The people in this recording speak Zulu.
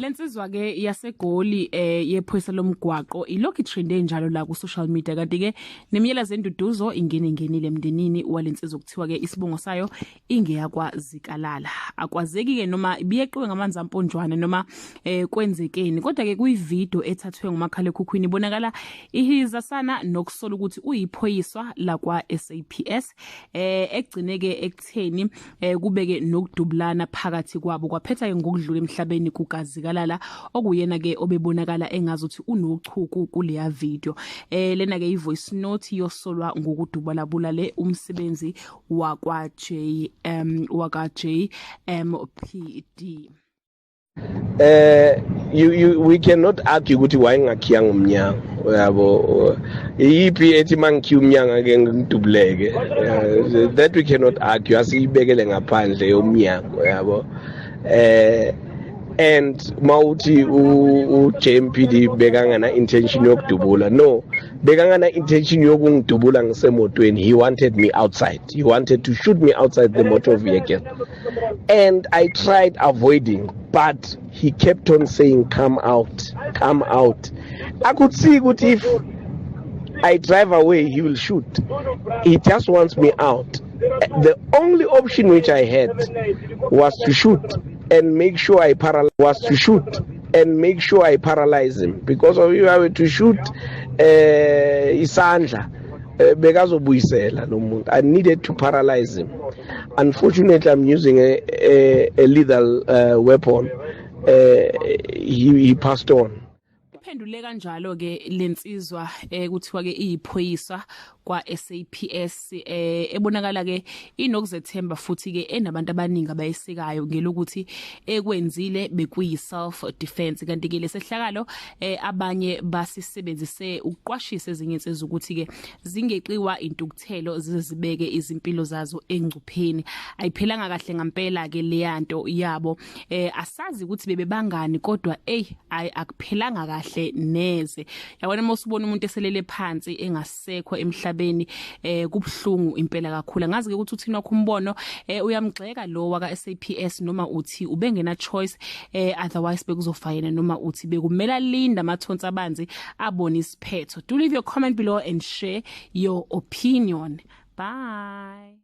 Lensizwa ke yaseGoli yephoyisa lomgwaqo ilokhu trende njalo la ku social media kanti ke nemiyela zenduduzo ingenile emndenini walensizwa ukuthiwa ke isibongo sayo ingeyakwa Zikalala. Akwazeki ke noma biyeqiwe ngamanzi amponjwana noma kwenzekeni kodwa ke kuyivideo ethathwe ngumakhala ekhukhwini ibonakala ihiza sana nokusola ukuthi uyiphoyiswa lakwa SAPS egcineke ekutheni kubeke nokudubulana phakathi kwabo kwaphetha ke ngokudlula emhlabeni kukaZikalala okuyena ke obebonakala engazuthi unochuku kuleya video lena ke ivoice note yosolwa ngokudubala bulale umsebenzi wakwa JMPD. We cannot argue ukuthi wayengakhiyanga umnyango yabo yipi ethi mangikhiya umnyango ke ngidubuleke that we cannot argue asibekele ngaphandle yomnyango yabo and mawuthi JMPD bekangana intention yokudubula no bekangana intention yokungidubula ngisemotweni. He wanted me outside. He wanted to shoot me outside the motor vehicle and I tried avoiding but he kept on saying come out. I could see good if I drive away he will shoot. He just wants me out. The only option which I had was to shoot and make sure I paralyze him because if I were to shoot isandla bekazobuyisela lo muntu. I needed to paralyze him. Unfortunately I'm using a lethal weapon. He passed on. Pendule kanjalo ke lensizwa kuthiwa ke iyiphoyisa kwa SAPS ebonakala ke inokuzethemba futhi ke enabantu abaningi abayisekayo ngelokuthi ekwenzile bekuyi self defense kanti ke lesehlakalo abanye basisebenzise ukuqwashisa ezinye insizwa ukuthi ke zingeqiwa intukuthelo zizibeke izimpilo zazo engcupheni. Ayiphelanga kahle ngempela ke leyanto yabo asazi ukuthi bebebangani kodwa akuphelanga kahle neze. Yabona mosubona umuntu eselele phansi engasekho emhlabeni kubhlungu impela kakhulu. Ngazi ke ukuthi uthina kumbono uyamgxeka lo waka SAPS noma uthi ubengena choice otherwise bekuzofayena noma uthi bekumela linda amathonsi abanzi abone isiphetho. Do leave your comment below and share your opinion. Bye.